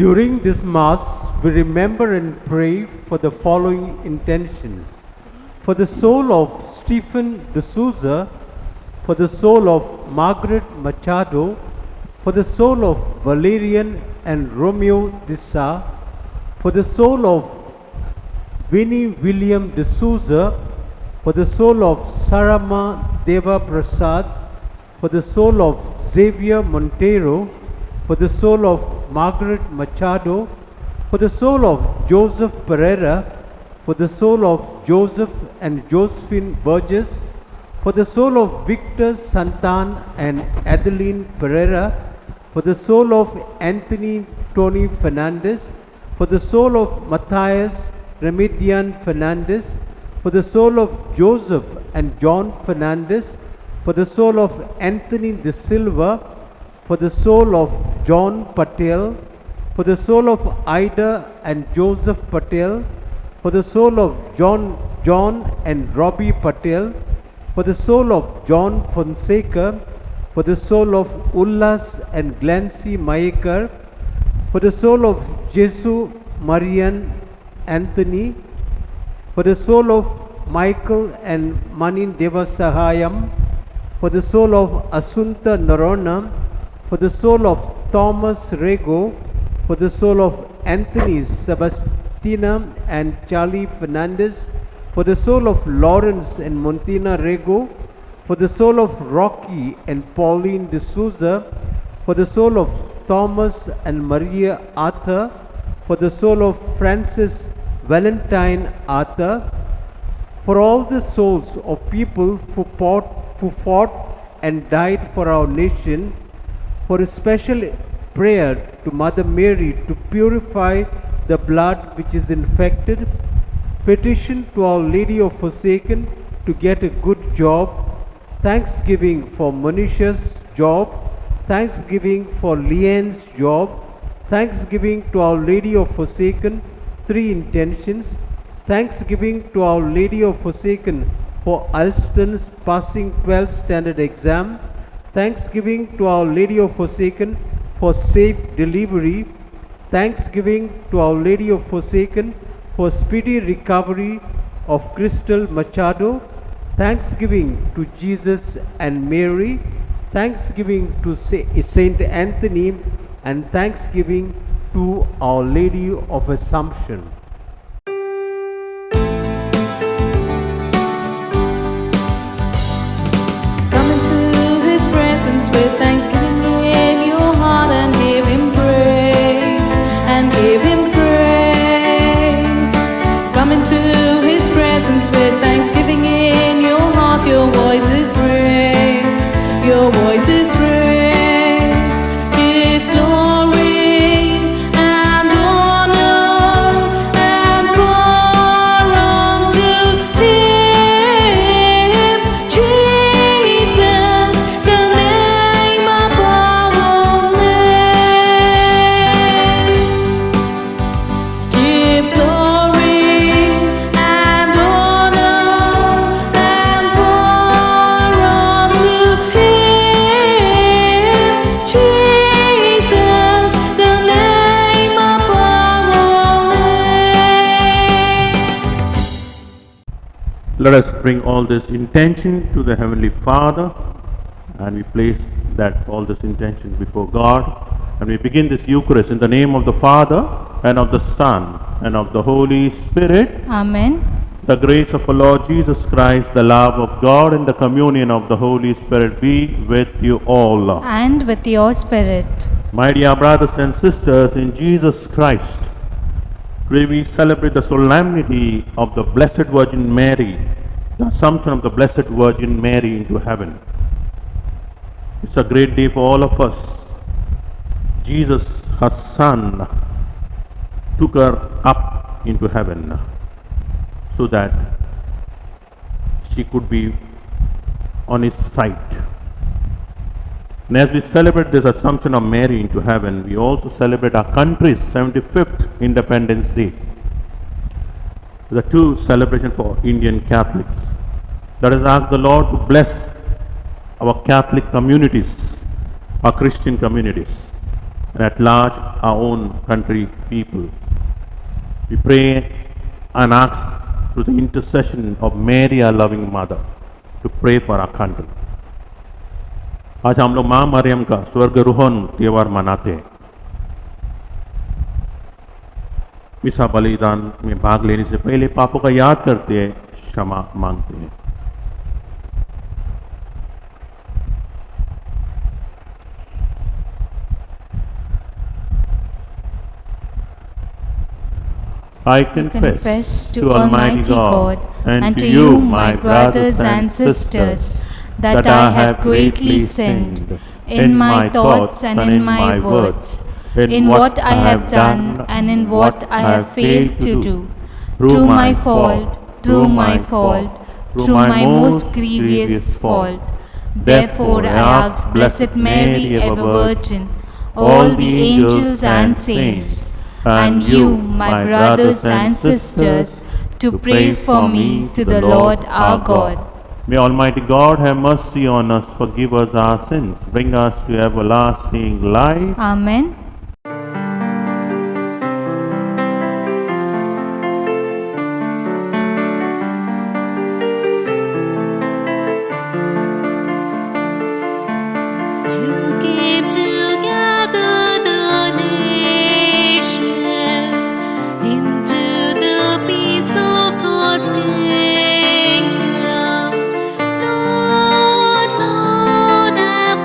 During this Mass, we remember and pray for the following intentions. For the soul of Stephen D'Souza, for the soul of Margaret Machado, for the soul of Valerian and Romeo Dissa, for the soul of Winnie William D'Souza, for the soul of Sarama Deva Prasad, for the soul of Xavier Montero, for the soul of Margaret Machado, for the soul of Joseph Pereira, for the soul of Joseph and Josephine Burgess, for the soul of Victor Santan and Adeline Pereira, for the soul of Anthony Tony Fernandez, for the soul of Matthias Remedian Fernandez, for the soul of Joseph and John Fernandez, for the soul of Anthony De Silva, for the soul of John Patel, for the soul of Ida and Joseph Patel, for the soul of John and Robbie Patel, for the soul of John Fonseca, for the soul of Ullas and Glancy Mayekar, for the soul of Jesu Marian Anthony, for the soul of Michael and Manin Devasahayam, for the soul of Asunta Narona, for the soul of Thomas Rego, for the soul of Anthony Sebastina and Charlie Fernandez, for the soul of Lawrence and Montina Rego, for the soul of Rocky and Pauline D'Souza, for the soul of Thomas and Maria Arthur, for the soul of Francis Valentine Arthur, for all the souls of people who fought and died for our nation, for a special prayer to Mother Mary to purify the blood which is infected, petition to Our Lady of Forsaken to get a good job, thanksgiving for Manisha's job, thanksgiving for Leanne's job, thanksgiving to Our Lady of Forsaken, 3 intentions, thanksgiving to Our Lady of Forsaken for Alston's passing 12th standard exam, thanksgiving to Our Lady of Forsaken for safe delivery, thanksgiving to Our Lady of Forsaken for speedy recovery of Crystal Machado, thanksgiving to Jesus and Mary, thanksgiving to Saint Anthony, and thanksgiving to Our Lady of Assumption. With thanksgiving in your heart and give him praise, and give him praise. Come into his presence with thanksgiving in your heart. Your voice is raised, your voice is raised. Give glory and honor and pour unto him, Jesus, the name above all names. Give glory and honor and pour unto him, Jesus, the name above all names. Let us bring all this intention to the Heavenly Father, and we place all this intention before God, and we begin this Eucharist in the name of the Father and of the Son and of the Holy Spirit. Amen. The grace of our Lord Jesus Christ, the love of God, and the communion of the Holy Spirit be with you all. And with your spirit. My dear brothers and sisters in Jesus Christ, today we celebrate the solemnity of the Blessed Virgin Mary, the Assumption of the Blessed Virgin Mary into heaven. It's a great day for all of us. Jesus, her Son, took her up into heaven so that she could be on his side. And as we celebrate this Assumption of Mary into heaven, we also celebrate our country's 75th Independence Day. The 2 celebration for Indian Catholics. Let us ask the Lord to bless our Catholic communities, our Christian communities. and at large our own country people. We pray and ask through the intercession of Mary, our loving mother, to pray for our country. आज हम लोग माँ मरियम का स्वर्गारोहण त्योहार मनाते हैं। मिसा बलिदान में भाग लेने से पहले पापों का याद करते हैं, क्षमा मांगते हैं। I confess to Almighty God and to you, my brothers and sisters, that I have greatly sinned in my thoughts and in my words, in what I have done and in what I have failed to do, through my fault, through my most grievous fault. Therefore I ask Blessed Mary, ever Virgin, all the angels and saints, and you, my brothers and sisters, to pray for me to the Lord our God. May Almighty God have mercy on us, forgive us our sins, bring us to everlasting life. Amen. You came to gather the nations into the peace of God's kingdom. Lord, Lord, have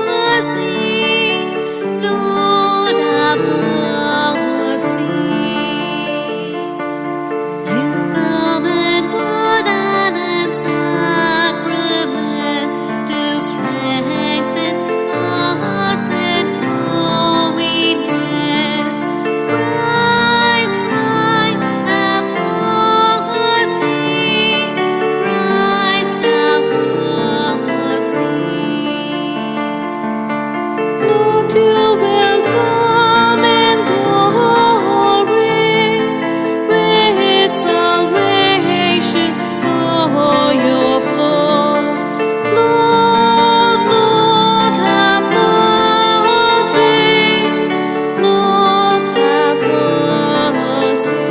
mercy. Lord, have mercy. You come in word and sacrament to strengthen us in holiness. Christ, Christ, have mercy. Christ, have mercy. Lord, you will come in glory with salvation for your flock. Lord, Lord, have mercy. Lord, have mercy.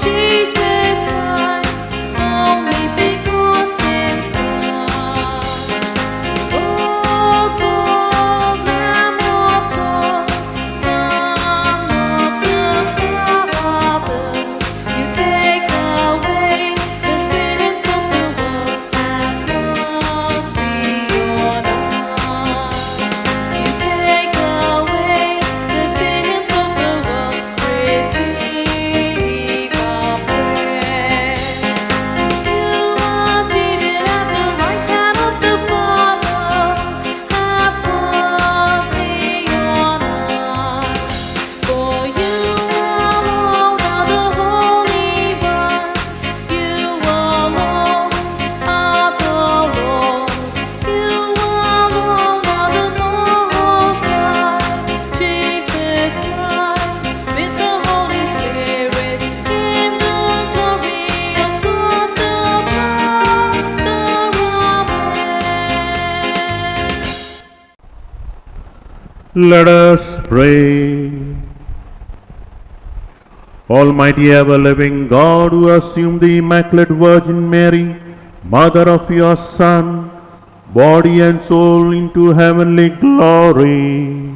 Jesus Christ, only begotten Son. Oh God, Lamb of God, Son of the Father, you take away the sins of the world. Have mercy on us. You take away the sins of the world. Receive our prayer. You are seated at the right hand of the Father. Have mercy on us. For you alone are the Holy One. You alone are the Lord. You alone are the Most High. Jesus Christ, with the Holy Spirit, in the glory of God the Father. Amen. Let us pray. Almighty ever-living God, who assumed the Immaculate Virgin Mary, Mother of your Son, body and soul into heavenly glory,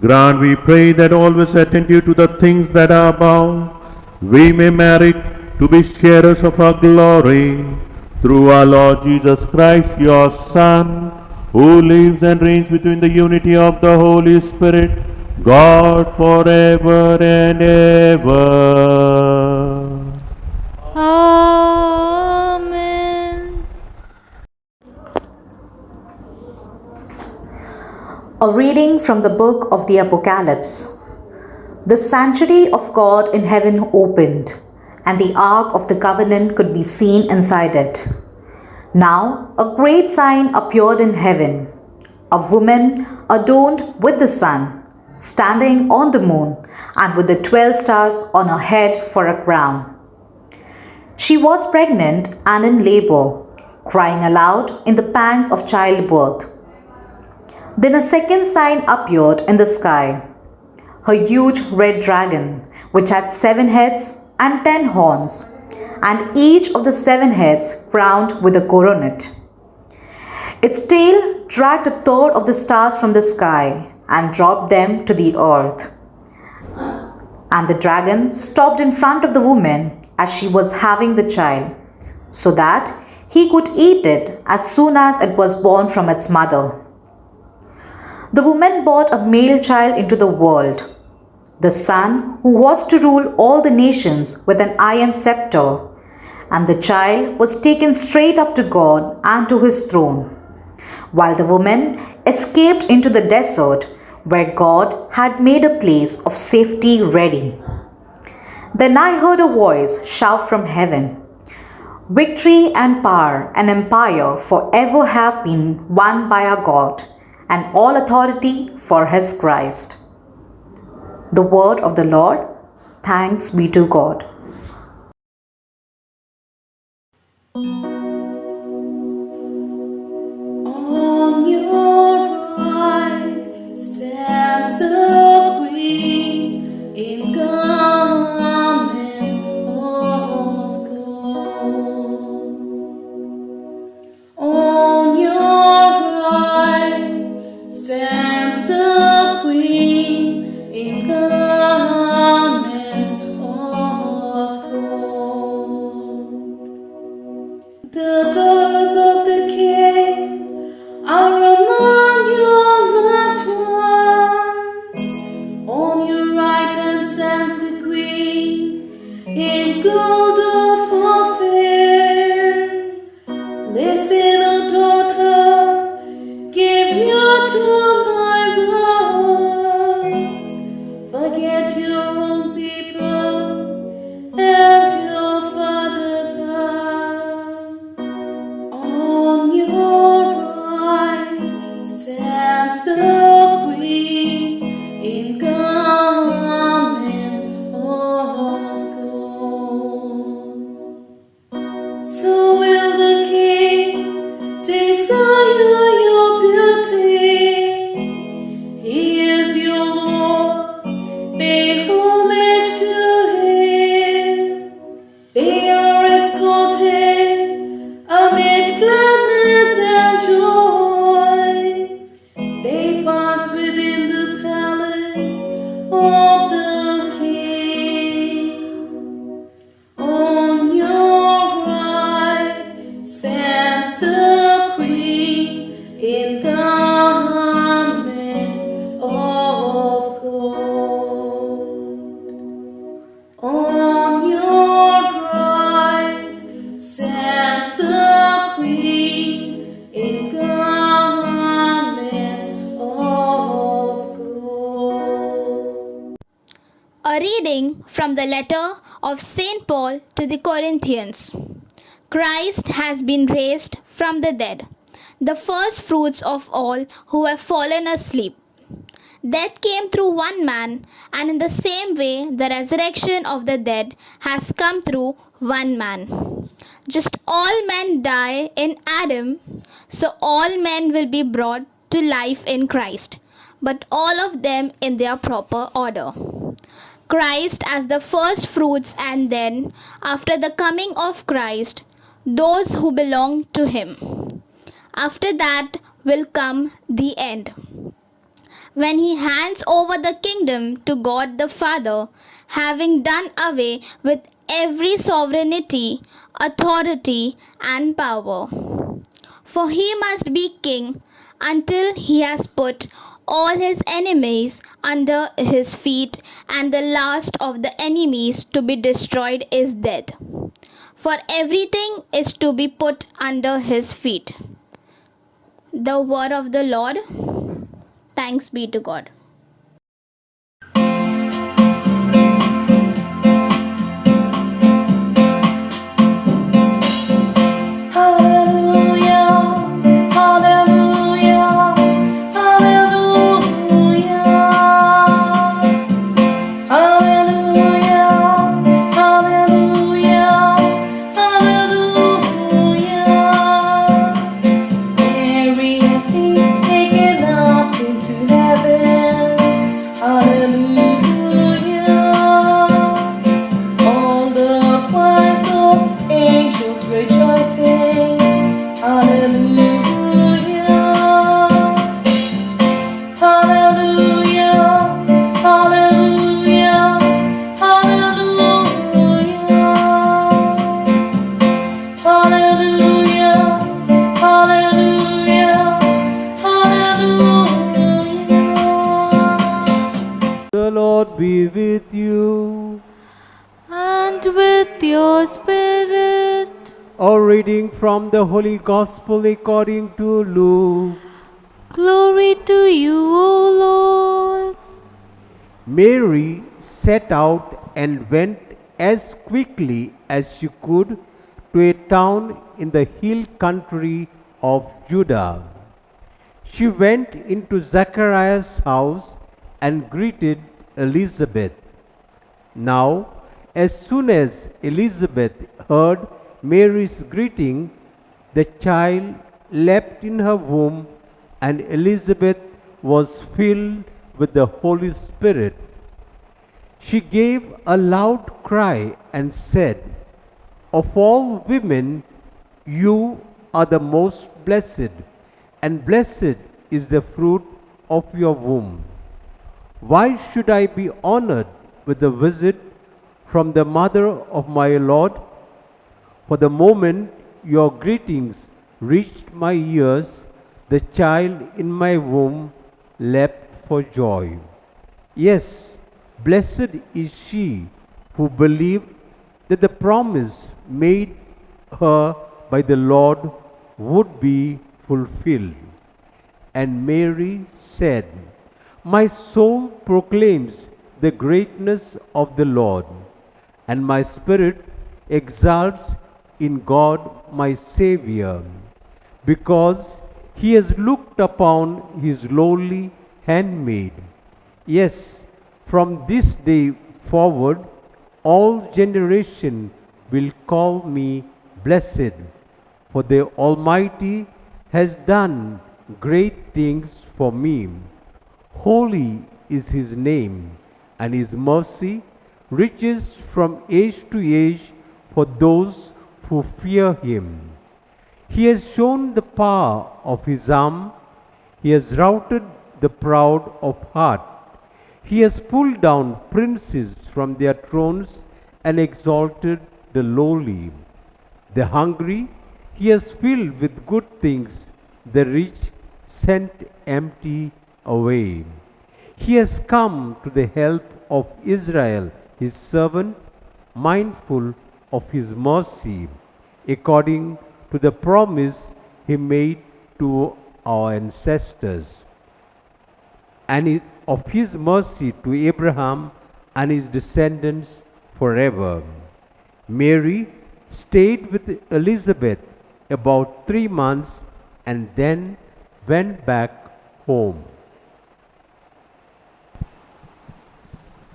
grant, we pray, that always attentive to the things that are above, we may merit to be sharers of our glory, through our Lord Jesus Christ, your Son, who lives and reigns between the unity of the Holy Spirit, God forever and ever. Amen. A reading from the book of the Apocalypse. The sanctuary of God in heaven opened, and the ark of the covenant could be seen inside it. Now a great sign appeared in heaven: a woman adorned with the sun, standing on the moon, and with the 12 stars on her head for a crown. She was pregnant and in labor, crying aloud in the pangs of childbirth. Then a second sign appeared in the sky: a huge red dragon, which had 7 heads and 10 horns, and each of the 7 heads crowned with a coronet. Its tail dragged a third of the stars from the sky and dropped them to the earth. And the dragon stopped in front of the woman as she was having the child, so that he could eat it as soon as it was born from its mother. The woman brought a male child into the world, the son who was to rule all the nations with an iron scepter, and the child was taken straight up to God and to his throne, while the woman escaped into the desert where God had made a place of safety ready. Then I heard a voice shout from heaven, "Victory and power and empire forever have been won by our God, and all authority for his Christ." The word of the Lord. Thanks be to God. On your right stands the Queen in garment of gold. On your right stands the Queen in garments of gold. The daughters of the King are among your loved ones. On your right hand stands the Queen in gold of fair. Listen, O daughter, give ear to my words. Forget your own people and your father's house. On your right stands the Queen in garments of gold. So will the King desire your beauty. He is your Lord, pay homage to him. They are escorted amid gladness and joy. They pass within the palace of the King. On your right stands the Queen in garments of gold. On your right stands the Queen in garments of gold. A reading from the letter of St. Paul to the Corinthians. Christ has been raised from the dead, the first fruits of all who have fallen asleep. Death came through one man, and in the same way the resurrection of the dead has come through one man. Just all men die in Adam, so all men will be brought to life in Christ, but all of them in their proper order. Christ as the first fruits, and then, after the coming of Christ, those who belong to him. After that will come the end, when he hands over the kingdom to God the Father, having done away with every sovereignty, authority, and power. For he must be king until he has put all his enemies under his feet, and the last of the enemies to be destroyed is death. For everything is to be put under his feet. The word of the Lord. Thanks be to God. Hallelujah, hallelujah, hallelujah. Hallelujah, hallelujah, hallelujah. Mary has been taken up into heaven. Hallelujah. All the choirs of angels rejoicing. Hallelujah. Hallelujah. Hallelujah. Hallelujah. Hallelujah. Hallelujah. Hallelujah. The Lord be with you. And with your spirit. A reading from the Holy Gospel according to Luke. Glory to you, O Lord. Mary set out and went as quickly as she could to a town in the hill country of Judah. She went into Zacharias' house and greeted Elizabeth. Now, as soon as Elizabeth heard Mary's greeting, the child leapt in her womb, and Elizabeth was filled with the Holy Spirit. She gave a loud cry and said, "Of all women, you are the most blessed, and blessed is the fruit of your womb. Why should I be honored with a visit from the mother of my Lord? For the moment your greetings reached my ears, the child in my womb leapt for joy. Yes, blessed is she who believed that the promise made her by the Lord would be fulfilled." And Mary said, "My soul proclaims the greatness of the Lord, and my spirit exalts in God my Savior, because he has looked upon his lowly handmaid. Yes, from this day forward, all generation will call me blessed, for the Almighty has done great things for me. Holy is his name, and his mercy reaches from age to age for those who fear him. He has shown the power of his arm. He has routed the proud of heart. He has pulled down princes from their thrones and exalted the lowly. The hungry he has filled with good things, the rich sent empty away. He has come to the help of Israel, his servant, mindful of his mercy, according to the promise he made to our ancestors, and of his mercy to Abraham and his descendants forever." Mary stayed with Elizabeth about 3 months and then went back home.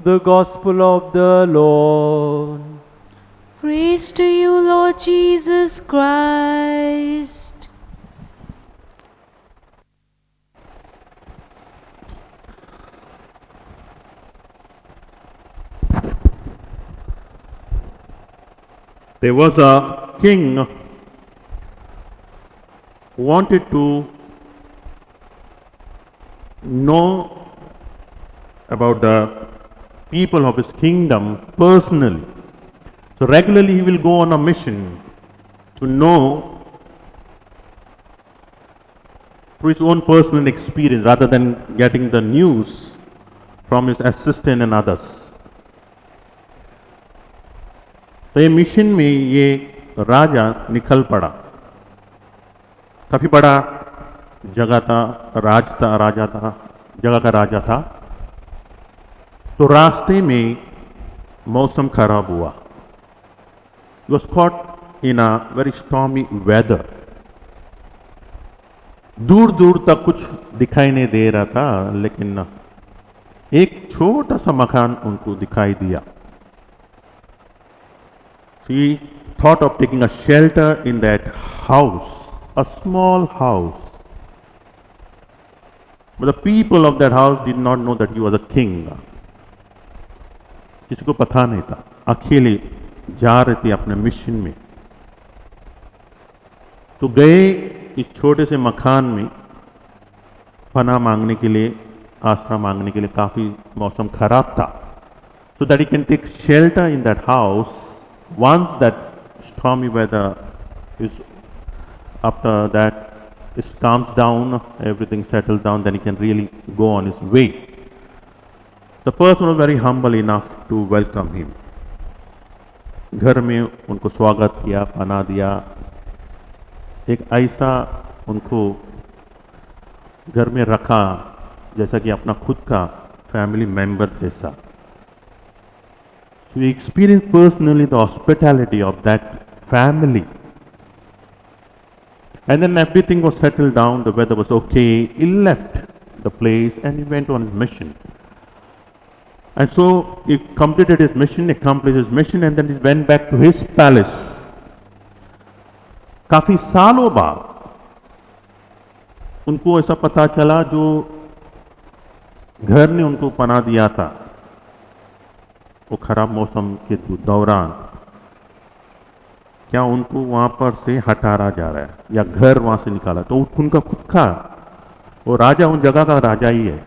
The Gospel of the Lord. Praise to you, Lord Jesus Christ. There was a king who wanted to know about the people of his kingdom personally. So regularly he will go on a mission to know through his own personal experience rather than getting the news from his assistant and others. तो ये mission में ये राजा निकल पड़ा। काफी बड़ा जगह था, जगह का राजा था। तो रास्ते में मौसम खराब हुआ। He was caught in a very stormy weather. दूर दूर तक कुछ दिखाई नहीं दे रहा था, लेकिन एक छोटा सा मकान उनको दिखाई दिया। He thought of taking a shelter in that house, a small house. But the people of that house did not know that he was a king. किसी को पता नहीं था, अकेले जा रहे थे अपने मिशन में। तो गए इस छोटे से मकान में पनाह मांगने के लिए, आसरा मांगने के लिए। काफी मौसम खराब था, so that he can take shelter in that house. Once that stormy weather is, after that it calms down, everything settles down, then he can really go on his way. The person was very humble enough to welcome him. घर में उनको स्वागत किया, पनाह दिया। एक ऐसा उनको घर में रखा जैसा कि अपना खुद का फैमिली मेंबर जैसा। So we experienced personally the hospitality of that family. And then everything was settled down, the weather was okay. He left the place and he went on his mission. And so he completed his mission, accomplished his mission, and then he went back to his palace. काफी सालों बाद उनको ऐसा पता चला, जो घर ने उनको पनाह दिया था वो खराब मौसम के दौरान, क्या उनको वहां पर से हटाया जा रहा है या घर वहां से निकाला। तो उनका खुद का वो राजा उन जगह का राजा ही है,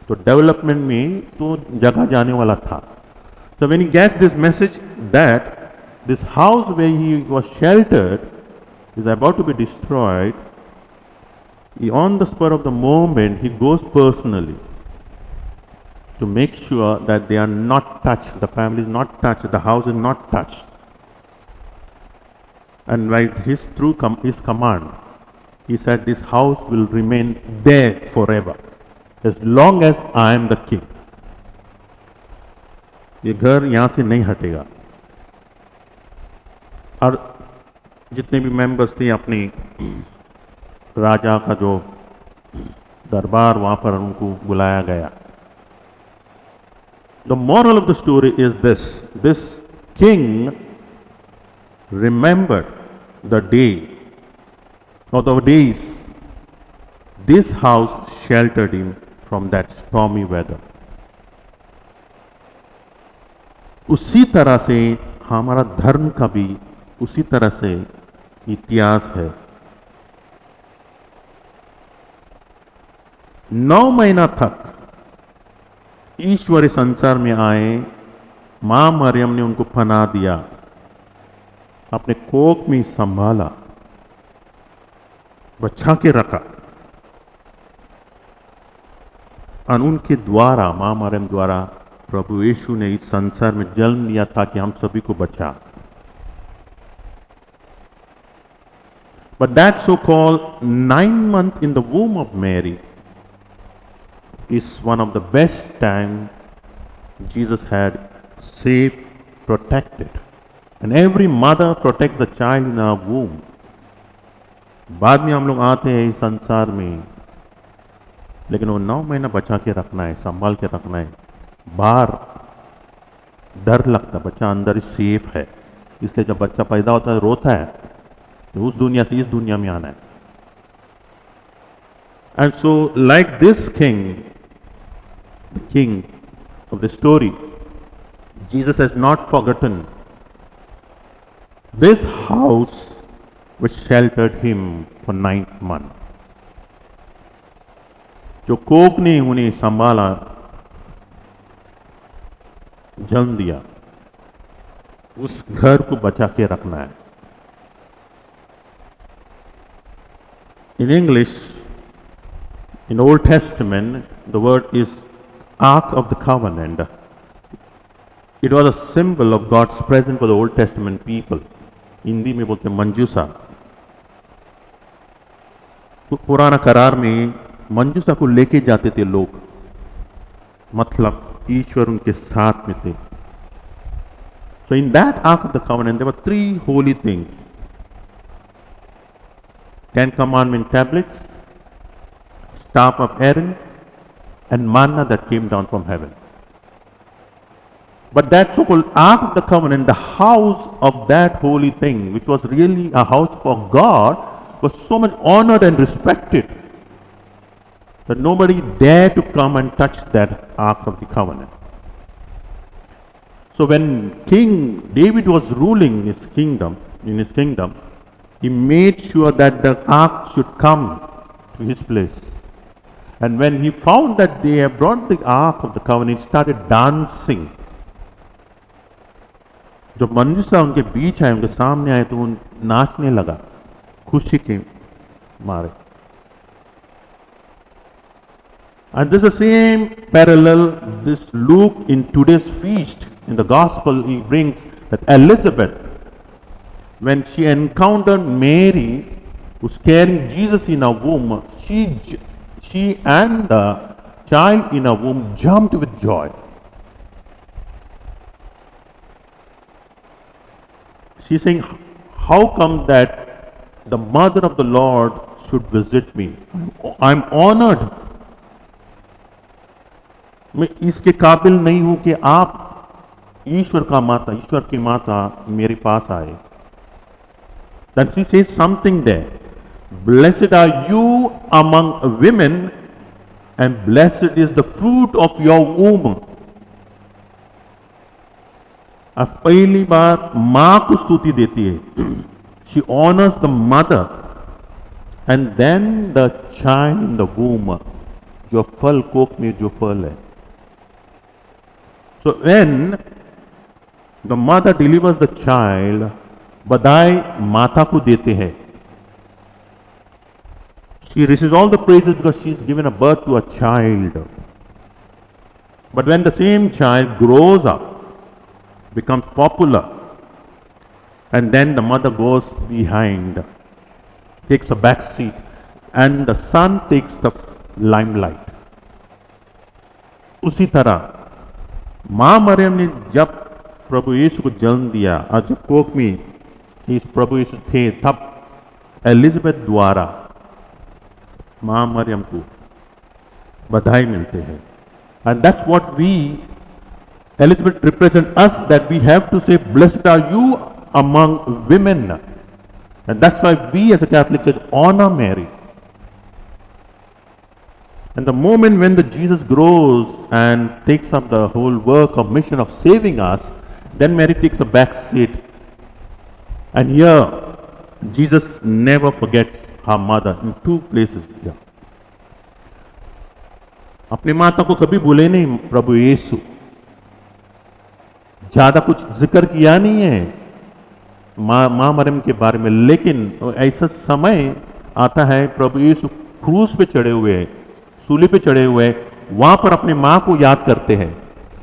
तो डेवलपमेंट में तो जगह जाने वाला था। So when he gets this message that this house where he was sheltered is about to be destroyed, on the spur of the moment, he goes personally to make sure that they are not touched, the family is not touched, the house is not touched. And by his his command, he said, this house will remain there forever, as long as I am the king. ये घर यहाँ से नहीं हटेगा। और जितने भी members थे, अपनी राजा का जो दरबार, वहां पर उनको बुलाया गया। The moral of the story is this king remembered the day or the days this house sheltered him from that stormy weather. उसी तरह से हमारा धर्म का भी उसी तरह से इतिहास है। 9 महीना तक ईश्वर इस संसार में आए, मां मरियम ने उनको पनाह दिया, अपने कोख में संभाला, बचा के रखा। और उनके द्वारा, मां मरियम द्वारा, प्रभु यीशु ने इस संसार में जन्म लिया था कि हम सभी को बचा। But that so-called 9 months in the womb of Mary is one of the best time Jesus had safe, protected. And every mother protects the child in her womb. बाद में हम लोग आते हैं इस संसार में, लेकिन वो 9 महीना बचा के रखना है, संभाल के रखना है। बाहर डर लगता, बच्चा अंदर ही सेफ है, इसलिए जब बच्चा पैदा होता है रोता है, तो उस दुनिया से इस दुनिया में आना है। And so like this king, the king of the story, Jesus has not forgotten this house which sheltered him for 9 months. जो कोक ने उन्हें संभाला, जन्म दिया, उस घर को बचा के रखना है। In English, In Old Testament, the word is Ark of the Covenant. It was a symbol of God's presence for the Old Testament people. Hindi में बोलते हैं मंजूसा. पुराना करार में मंजूसा को लेके जाते थे लोग, मतलब ईश्वर उनके साथ में थे. So in that Ark of the Covenant, there were three holy things: 10 Commandment tablets, staff of Aaron, and manna that came down from heaven. But that so-called Ark of the Covenant, the house of that holy thing, which was really a house for God, was so much honored and respected that nobody dared to come and touch that Ark of the Covenant. So when King David was ruling his kingdom, he made sure that the Ark should come to his place. And when he found that they have brought the Ark of the Covenant, he started dancing. जब मंजूसा उनके बीच आए, उनके सामने आए, तो वो नाचने लगा खुशी के मारे. And this is the same parallel this Luke in today's feast in the gospel he brings that Elizabeth, when she encountered Mary who's carrying Jesus in her womb, she and the child in her womb jumped with joy. She's saying, how come that the mother of the Lord should visit me? I'm honored. मैं इसके काबिल नहीं हूं कि आप ईश्वर की माता मेरे पास आए. Then she says something there. Blessed are you among women, and blessed is the fruit of your womb. अब पहली बार माँ को स्तुति देती है. She honors the mother and then the child in the womb. जो फल कोख में जो फल है. So when the mother delivers the child, बधाई माता को देते हैं. She receives all the praises because she is given a birth to a child. But when the same child grows up, becomes popular, and then the mother goes behind, takes a back seat, and the son takes the limelight. उसी तरह माँ मरियम ने जब प्रभु यीशु को जन्म दिया और जब कोख में इस प्रभु यीशु थे, तब एलिजाबेथ द्वारा माँ मरियम को बधाई मिलते हैं. And that's what Elizabeth represents us, that we have to say, blessed are you among women. And that's why we as a Catholic Church honor Mary. And the moment when the Jesus grows and takes up the whole work of mission of saving us, then Mary takes a back seat. And here, Jesus never forgets her mother in two places here. अपनी माता को कभी भूले नहीं प्रभु यीशु. ज्यादा कुछ जिक्र किया नहीं है माँ मरियम के बारे में, लेकिन ऐसा समय आता है प्रभु यीशु क्रूस पे चढ़े हुए हैं, सूली पे चढ़े हुए हैं, वहां पर अपनी माँ को याद करते हैं.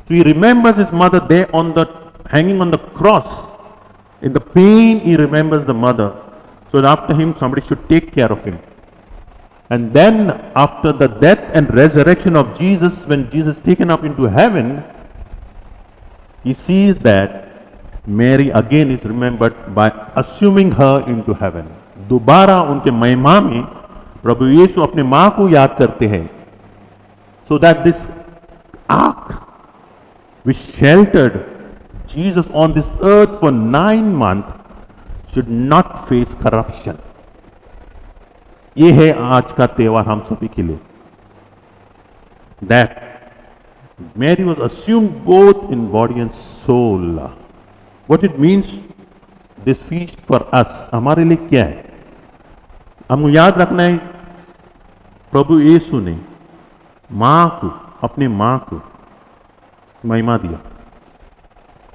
So he remembers his mother there on the hanging on the cross. In the pain he remembers the mother. So after him somebody should take care of him. And then after the death and resurrection of Jesus, when Jesus is taken up into heaven, he sees that Mary again is remembered by assuming her into heaven. दोबारा उनके महिमा में प्रभु यीशु अपने माँ को याद करते हैं. So that this ark which sheltered Jesus on this earth for 9 months should not face corruption. ये है आज का त्योहार हम सभी के लिए. That Mary was assumed both in body and soul. What it means, this feast for us, हमारे लिए क्या है? हमको याद रखना है, प्रभु यीशु ने माँ को, अपने माँ को महिमा दिया.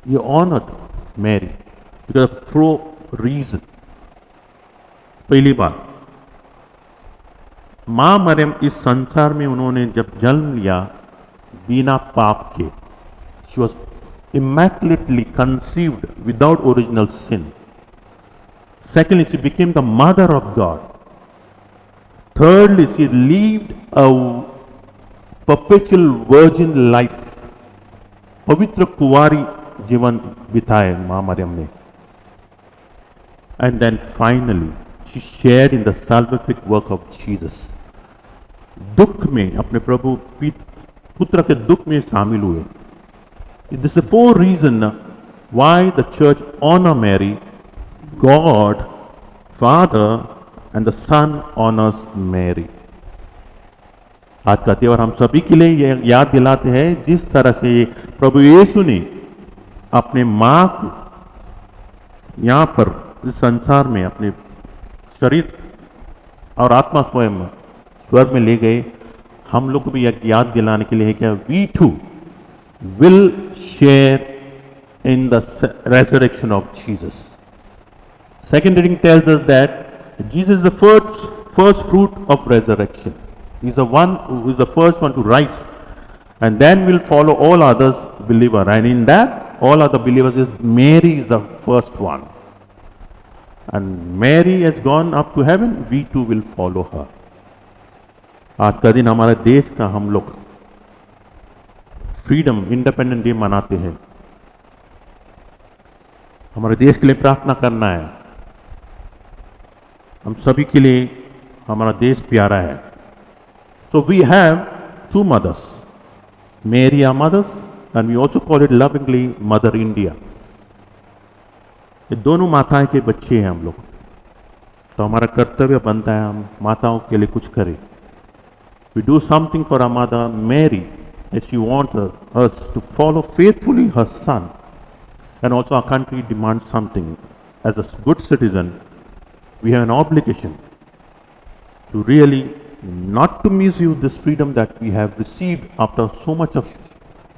He honored Mary because of through reason. पहली बात. माँ मरियम इस संसार में उन्होंने जब जन्म लिया बिना पाप के, she was immaculately conceived without original sin. Secondly, she became the mother of God. Thirdly, she lived a perpetual virgin life. पवित्र कुंवारी जीवन बिताए माँ मरियम ने. And then finally, she shared in the salvific work of Jesus. दुख में अपने प्रभु पुत्र के दुख में शामिल हुए. This is 4 reasons why the church honor Mary. God, Father, and the Son honors Mary. आज का त्योहार हम सभी के लिए ये याद दिलाते हैं जिस तरह से प्रभु यीशु ने अपने माँ को यहाँ पर इस संसार में अपने शरीर और आत्मा स्वयं स्वर्ग में ले गए, हम लोग को भी एक याद दिलाने के लिए है कि we too will share in the resurrection of Jesus. Second reading tells us that Jesus is the first fruit of resurrection. He is the one who is the first one to rise, and then will follow all others believer. And in that, all other believers is Mary is the first one. And Mary has gone up to heaven. We too will follow her. आज का दिन हमारे देश का हम लोग freedom independent day मनाते हैं. हमारे देश के लिए प्रार्थना करना है. हम सभी के लिए हमारा देश प्यारा है. So we have 2 mothers, Mary our mothers, and we also call it lovingly Mother India. ये दोनों माताएं के बच्चे हैं हम लोग. तो हमारा कर्तव्य बनता है हम माताओं के लिए कुछ करें. We do something for our mother Mary, as she wants us to follow faithfully her son. And also our country demands something. As a good citizen, we have an obligation to really not to misuse this freedom that we have received after so much of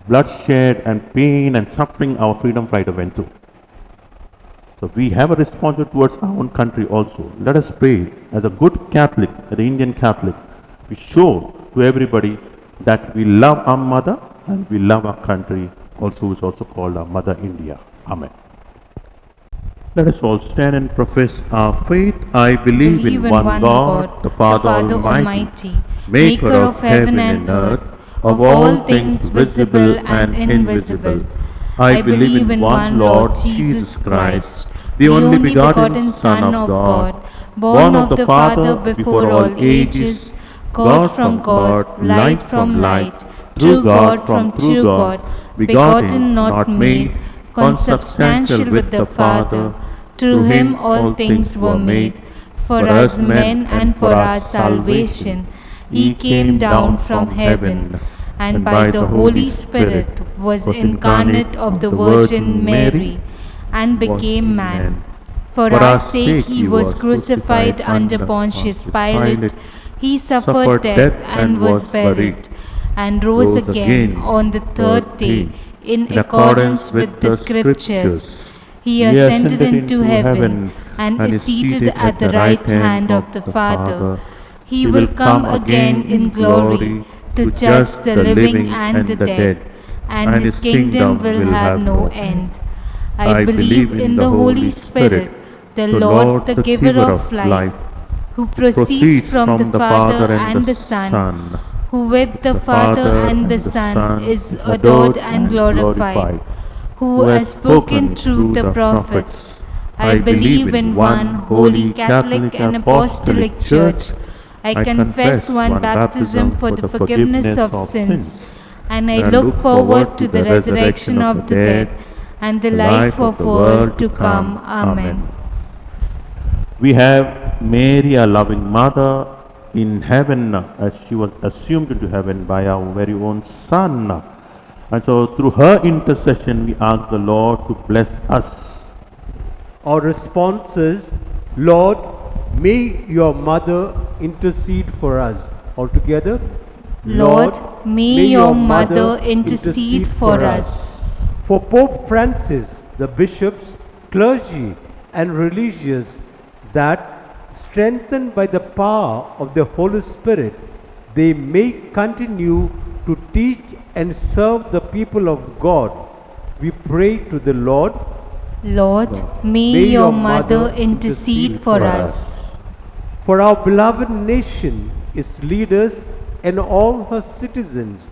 bloodshed and pain and suffering our freedom fighter went through. So we have a responsibility towards our own country also. Let us pray as a good Catholic, an Indian Catholic, we show to everybody that we love our mother and we love our country also, who is also called our Mother India. Amen. Let us all stand and profess our faith. I believe in one God, the Father Almighty, maker of heaven and earth, of all things visible and invisible. I believe in one Lord Jesus Christ, the only begotten Son of God, born of the Father before all ages, God from God, light from light, true God from true God, begotten not made, consubstantial with the Father. Through him all things were made. For us men and for our salvation, he came down from heaven, and by the Holy Spirit was incarnate of the Virgin Mary, and became man. For our sake he was crucified under Pontius Pilate. He suffered death and was buried, and rose again on the 3rd day in accordance with the Scriptures. He ascended into heaven and is seated at the right hand of the Father. He will come again in glory to judge the living and the dead, and his kingdom will have no end. I believe in the Holy Spirit, the Lord, the giver of life, who proceeds from the Father and the Son, who with the Father and the Son is adored and glorified, who has spoken through the prophets. I believe in one holy Catholic and Apostolic Church. I confess one baptism for the forgiveness of sins, and I look forward to the resurrection of the dead and the life of world to come. Amen. We have Mary, our loving mother, in heaven, as she was assumed into heaven by our very own Son. And so through her intercession, we ask the Lord to bless us. Our response is, Lord, may your mother intercede for us. All together. Lord, may your mother intercede for us. For Pope Francis, the bishops, clergy and religious, that strengthened by the power of the Holy Spirit, they may continue to teach and serve the people of God. We pray to the Lord. Lord, may your mother intercede for us. For our beloved nation, its leaders, and all her citizens,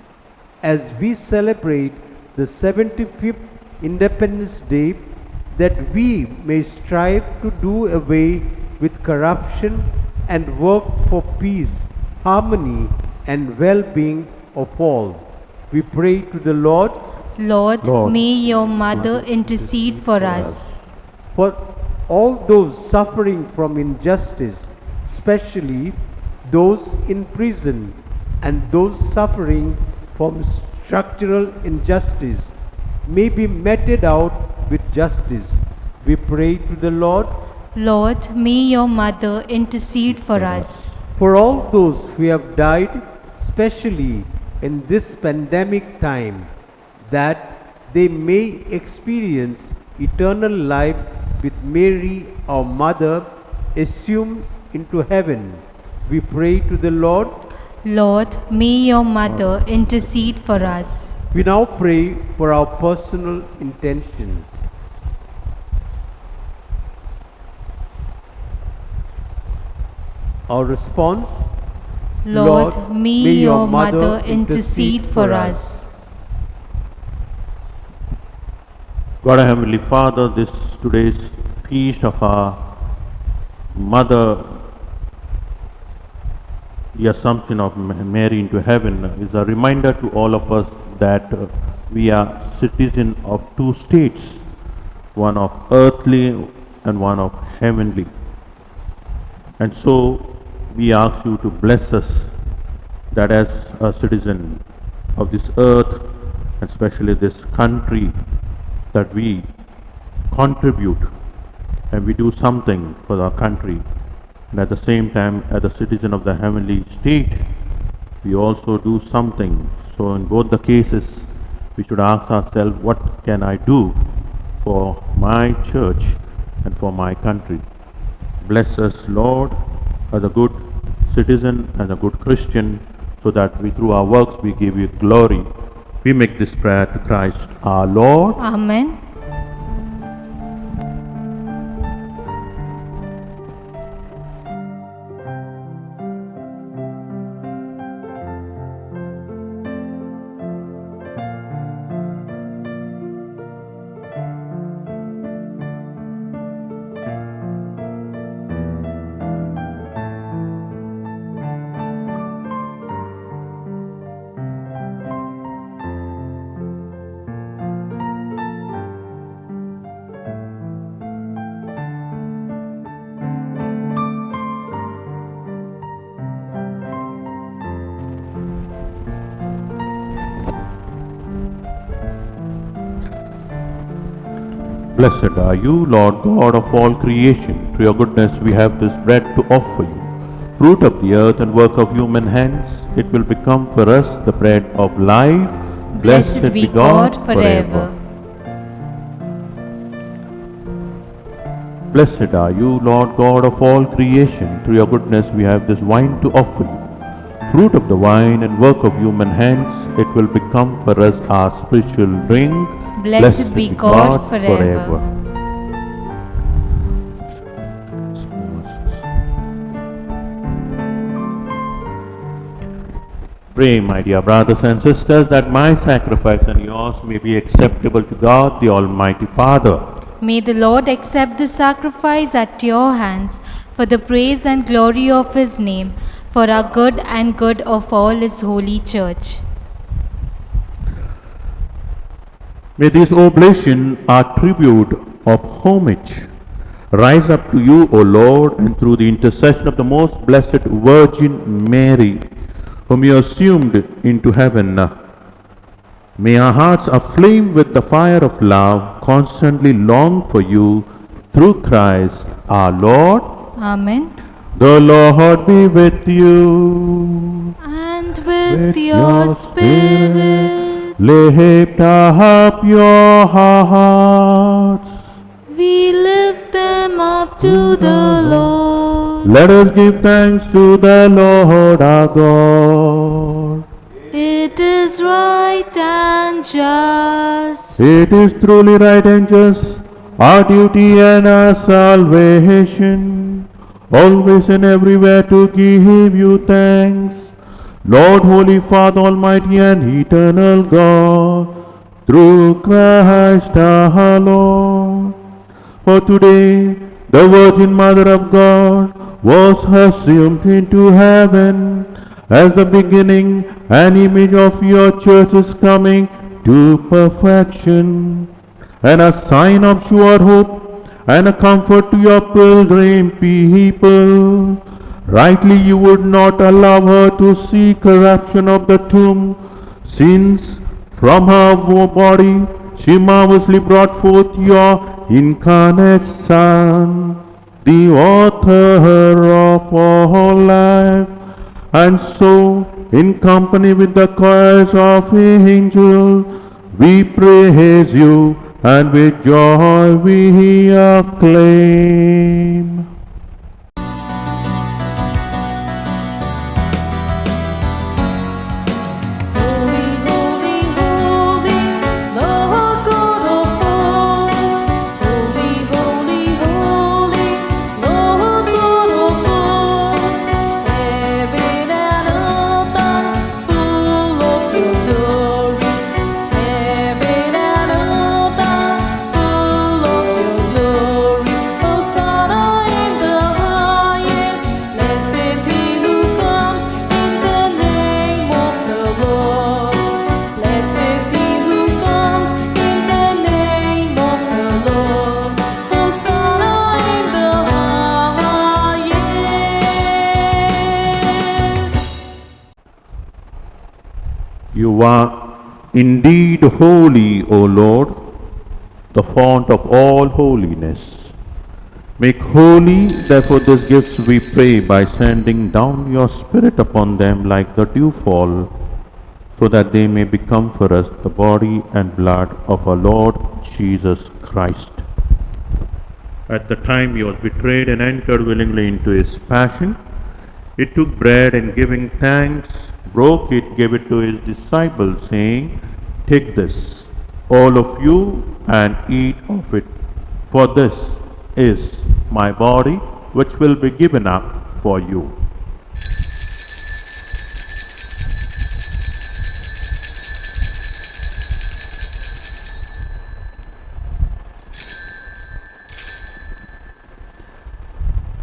as we celebrate the 75th Independence Day, that we may strive to do away with corruption and work for peace, harmony, and well-being of all. We pray to the Lord. Lord, may your mother intercede for us. For all those suffering from injustice, especially those in prison and those suffering from structural injustice, may be meted out with justice. We pray to the Lord. Lord, may your mother intercede for us. For all those who have died, especially in this pandemic time, that they may experience eternal life with Mary, our Mother, assumed into heaven. We pray to the Lord. Lord, may your mother intercede for us. We now pray for our personal intentions. Our response. Lord, may your mother intercede for us. God our Heavenly Father, this today's feast of our Mother, the Assumption of Mary into heaven, is a reminder to all of us that we are citizens of two states, one of earthly and one of heavenly. And so we ask you to bless us that as a citizen of this earth, and especially this country, that we contribute and we do something for our country. And at the same time, as a citizen of the heavenly state, we also do something. So in both the cases, we should ask ourselves, what can I do for my church and for my country? Bless us, Lord, as a good citizen and a good Christian, so that we, through our works, we give you glory. We make this prayer to Christ our Lord. Amen. Blessed are you, Lord God of all creation. Through your goodness we have this bread to offer you. Fruit of the earth and work of human hands, it will become for us the bread of life. Blessed be God forever. Blessed are you, Lord God of all creation. Through your goodness we have this wine to offer you. Fruit of the vine and work of human hands, it will become for us our spiritual drink. Blessed be God forever. Pray, my dear brothers and sisters, that my sacrifice and yours may be acceptable to God, the Almighty Father. May the Lord accept the sacrifice at your hands for the praise and glory of his name, for our good and good of all his holy church. May this oblation, our tribute of homage, rise up to you, O Lord, and through the intercession of the most blessed Virgin Mary, whom you assumed into heaven, may our hearts aflame with the fire of love constantly long for you through Christ our Lord. Amen. The Lord be with you. And with your spirit. Lift up your hearts. We lift them up to the Lord. Let us give thanks to the Lord our God. It is right and just. It is truly right and just, our duty and our salvation, always and everywhere to give you thanks, Lord, Holy Father, Almighty and eternal God, through Christ our Lord. For today, the Virgin Mother of God was assumed into heaven as the beginning and image of your church is coming to perfection, and a sign of sure hope and a comfort to your pilgrim people. Rightly you would not allow her to see corruption of the tomb, since from her body she marvelously brought forth your incarnate Son, the author of all life. And so, in company with the choirs of angels, we praise you, and with joy we acclaim. Holy, holy, holy, Lord God of hosts. Holy, holy, holy, Lord God of hosts. Heaven and earth are full of your glory. Heaven and earth are full of your glory. Hosanna in the highest. Blessed is he who comes in the name of the Lord. Blessed is he who comes in the name of the Lord. Hosanna in the highest. You are indeed holy, O Lord, the fount of all holiness. Make holy, therefore, these gifts, we pray, by sending down your Spirit upon them like the dewfall, so that they may become for us the body and blood of our Lord Jesus Christ. At the time he was betrayed and entered willingly into his passion, he took bread and giving thanks, broke it, gave it to his disciples, saying, "Take this, all of you, and eat of it, for this is my body, which will be given up for you."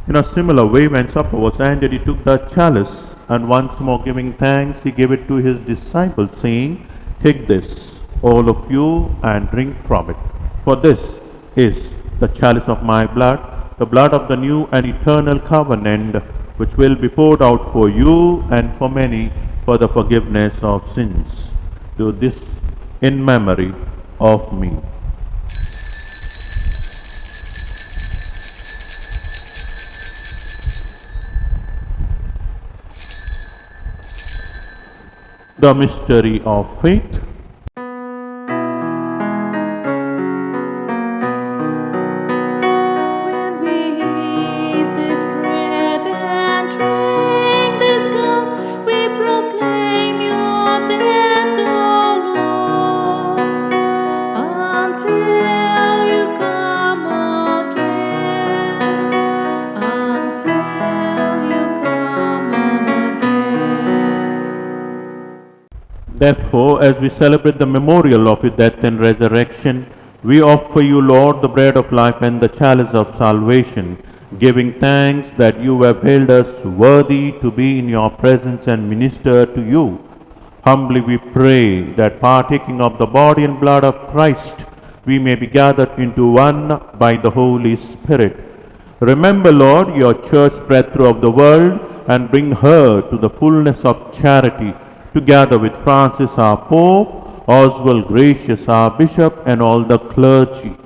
In a similar way, when supper was ended, he took the chalice, and once more giving thanks, he gave it to his disciples, saying, "Take this, all of you, and drink from it. For this is the chalice of my blood, the blood of the new and eternal covenant, which will be poured out for you and for many for the forgiveness of sins. Do this in memory of me." The mystery of faith. When we eat this bread and drink this cup, we proclaim your death, O Lord, until you come again. Until you come again. Therefore, as we celebrate the memorial of your death and resurrection, we offer you, Lord, the bread of life and the chalice of salvation, giving thanks that you have held us worthy to be in your presence and minister to you. Humbly we pray that, partaking of the body and blood of Christ, we may be gathered into one by the Holy Spirit. Remember, Lord, your church spread throughout the world, and bring her to the fullness of charity, together with Francis our Pope, Oswald Gracious our Bishop, and all the clergy.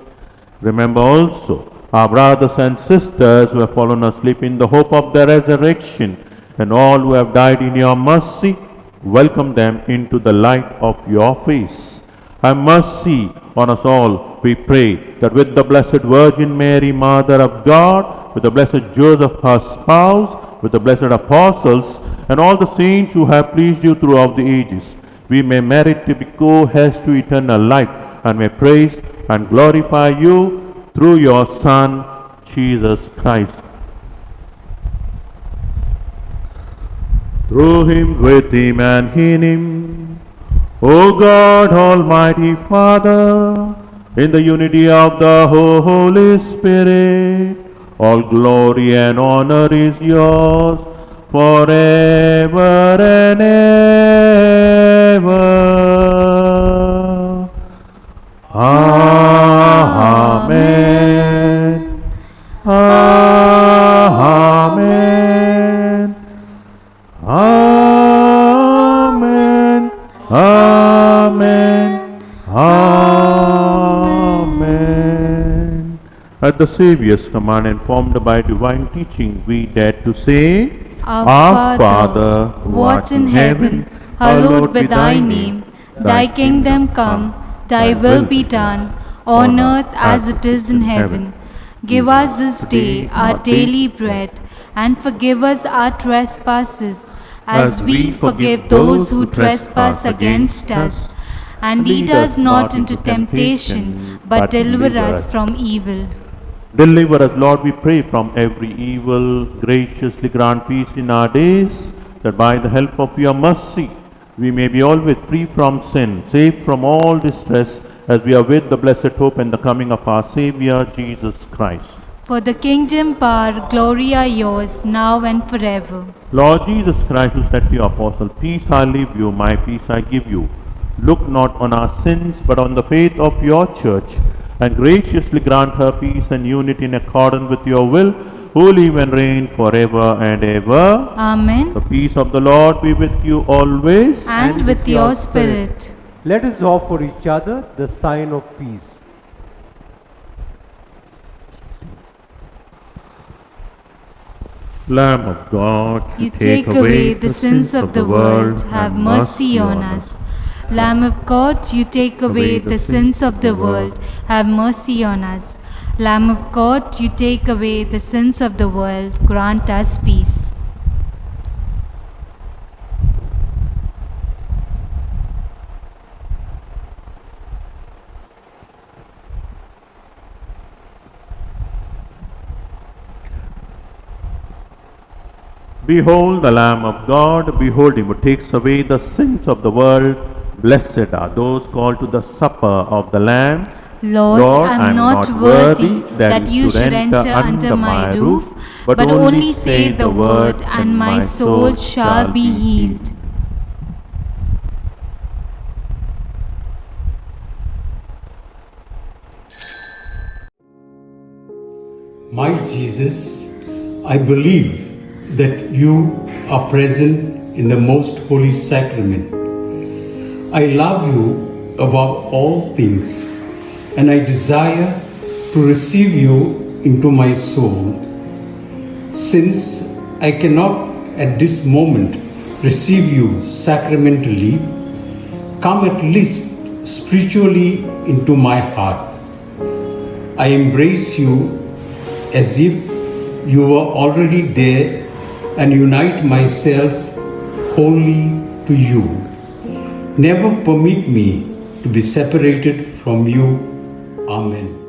Remember also our brothers and sisters who have fallen asleep in the hope of the resurrection, and all who have died in your mercy. Welcome them into the light of your face. Have mercy on us all, we pray, that with the Blessed Virgin Mary, Mother of God, with the blessed Joseph, her spouse, with the blessed apostles, and all the saints who have pleased you throughout the ages, we may merit to be co-heirs to eternal life, and may praise and glorify you through your Son, Jesus Christ. Through him, with him, and in him, O God, Almighty Father, in the unity of the Holy Spirit, all glory and honor is yours forever and ever. Amen. Amen. Amen. Amen. Amen. At the Saviour's command, informed by divine teaching, we dare to say, Our Father, who art in heaven, hallowed be thy name. Thy kingdom come, thy will be done, on earth as it is in heaven. Give us this day our daily bread, and forgive us our trespasses, as we forgive those who trespass against us. And lead us not into temptation, but deliver us from evil. Deliver us, Lord, we pray, from every evil. Graciously grant peace in our days, that by the help of your mercy we may be always free from sin, safe from all distress, as we await the blessed hope and the coming of our Saviour, Jesus Christ. For the kingdom, power, glory are yours, now and forever. Lord Jesus Christ, who said to your apostle, Peace I leave you, my peace I give you. Look not on our sins, but on the faith of your church, and graciously grant her peace and unity in accordance with your will, who live and reign forever and ever. Amen. The peace of the Lord be with you always. And with your spirit. Let us offer each other the sign of peace. Lamb of God, You take away the sins of the world, have mercy on us. Lamb of God, you take away the sins of the world, have mercy on us. Lamb of God, you take away the sins of the world, grant us peace. Behold the Lamb of God, behold him who takes away the sins of the world. Blessed are those called to the supper of the Lamb. Lord, I am not worthy that you should enter under my roof, but only say the word, and my soul shall be healed. My Jesus, I believe that you are present in the most holy sacrament. I love you above all things, and I desire to receive you into my soul. Since I cannot at this moment receive you sacramentally, come at least spiritually into my heart. I embrace you as if you were already there, and unite myself wholly to you. Never permit me to be separated from you. Amen.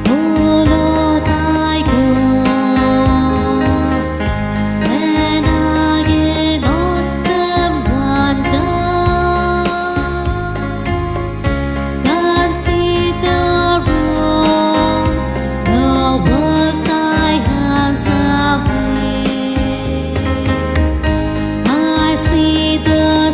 O Lord, I go, and I in awesome wonder consider all the works thy hands have made. I see the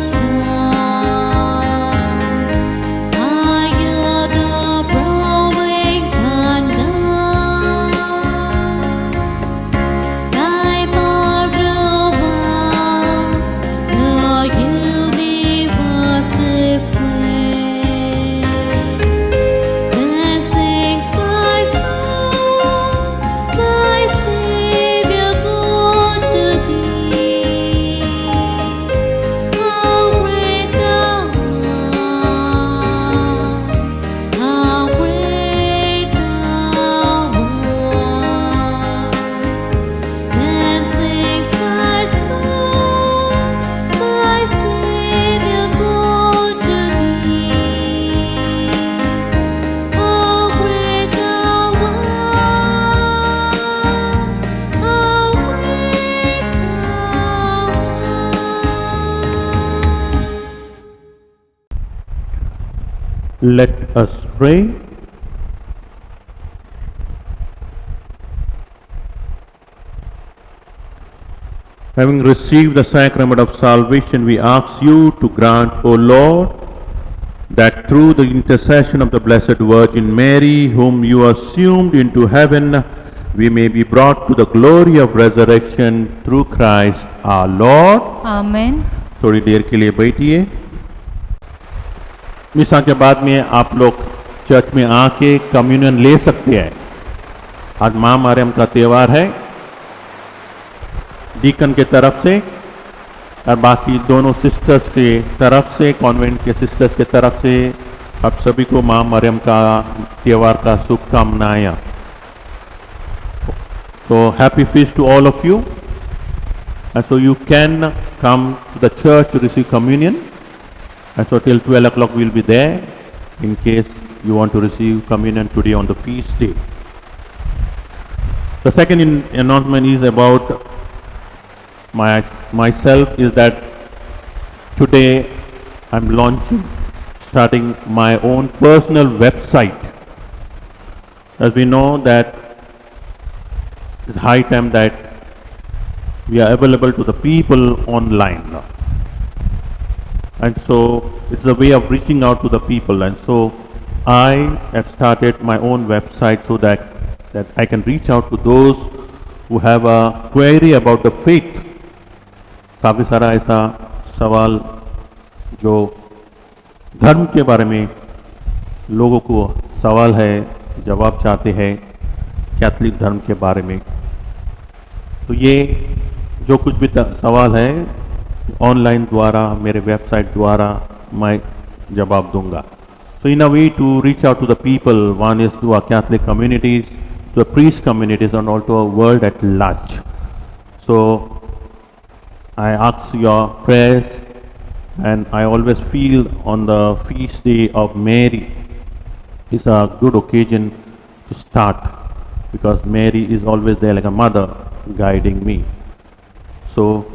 Let us pray. Having received the sacrament of salvation, we ask you to grant, O Lord, that through the intercession of the Blessed Virgin Mary, whom you assumed into heaven, we may be brought to the glory of resurrection through Christ our Lord. Amen. थोड़ी देर के लिए बैठिए। मिसा के बाद में आप लोग चर्च में आके कम्युनियन ले सकते हैं। आज मां मरियम का त्यौहार है, डीकन के तरफ से और बाकी दोनों सिस्टर्स के तरफ से, कॉन्वेंट के सिस्टर्स के तरफ से आप सभी को मां मरियम का त्यौहार का शुभकामनाएं। So happy feast to all of you. And so you can come to the church to receive communion. And so till 12 o'clock we will be there in case you want to receive communion today on the feast day. The second announcement is about myself, is that today I'm starting my own personal website. As we know that it's high time that we are available to the people online now. And so it's a way of reaching out to the people. And so I have started my own website so that I can reach out to those who have a query about the faith. काफ़ी सारा ऐसा सवाल जो धर्म के बारे में लोगों को सवाल है, जवाब चाहते हैं कैथलिक धर्म के बारे में। तो ये जो कुछ भी सवाल है ऑनलाइन द्वारा, मेरे वेबसाइट द्वारा मैं जवाब दूंगा। So in a way to reach out to the people, one is to our Catholic communities, to the priest communities and also our world at large. So I ask your prayers, and I always feel on the feast day of Mary is a good occasion to start, because Mary is always there like a mother guiding me. So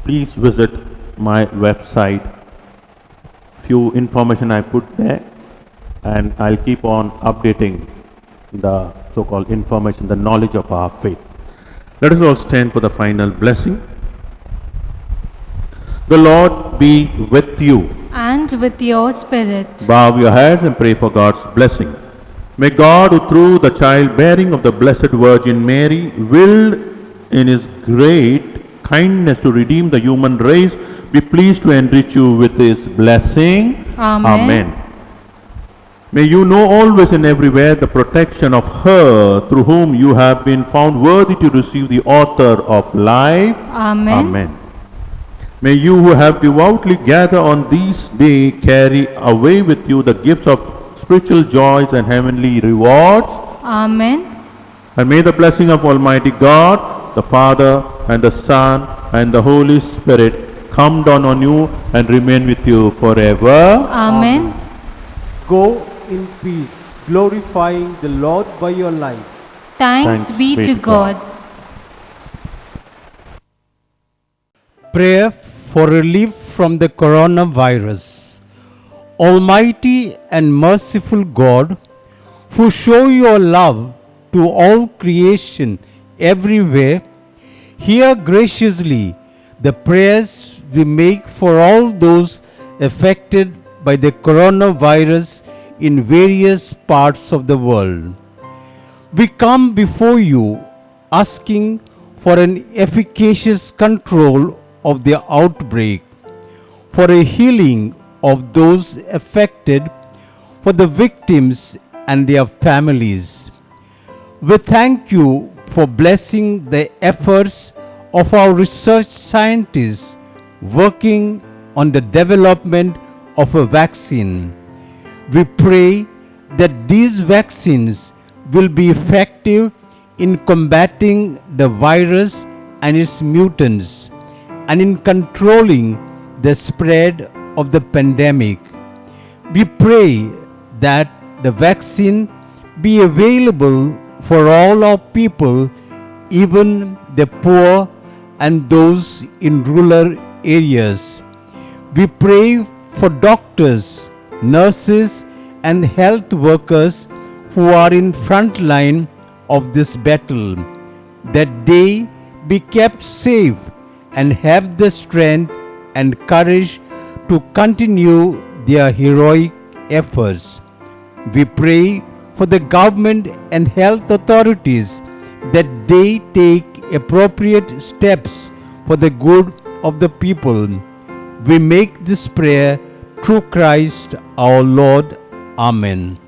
please visit my website. Few information I put there, and I'll keep on updating the so-called information, the knowledge of our faith. Let us all stand for the final blessing. The Lord be with you. And with your spirit. Bow your heads and pray for God's blessing. May God, who through the childbearing of the Blessed Virgin Mary willed in His great kindness to redeem the human race, be pleased to enrich you with His blessing. Amen. Amen. May you know always and everywhere the protection of her through whom you have been found worthy to receive the author of life. Amen. Amen. May you who have devoutly gathered on this day carry away with you the gifts of spiritual joys and heavenly rewards. Amen. And may the blessing of Almighty God, the Father and the Son and the Holy Spirit come down on you and remain with you forever. Amen. Go in peace, glorifying the Lord by your life. Thanks be to God. Prayer for relief from the coronavirus. Almighty and merciful God, who show your love to all creation everywhere, hear graciously the prayers we make for all those affected by the coronavirus in various parts of the world. We come before you asking for an efficacious control of the outbreak, for a healing of those affected, for the victims and their families. We thank you for blessing the efforts of our research scientists working on the development of a vaccine. We pray that these vaccines will be effective in combating the virus and its mutants, and in controlling the spread of the pandemic. We pray that the vaccine be available for all our people, even the poor and those in rural areas. We pray for doctors, nurses, and health workers who are in front line of this battle, that they be kept safe and have the strength and courage to continue their heroic efforts. We pray for the government and health authorities that they take appropriate steps for the good of the people. We make this prayer through Christ our Lord. Amen.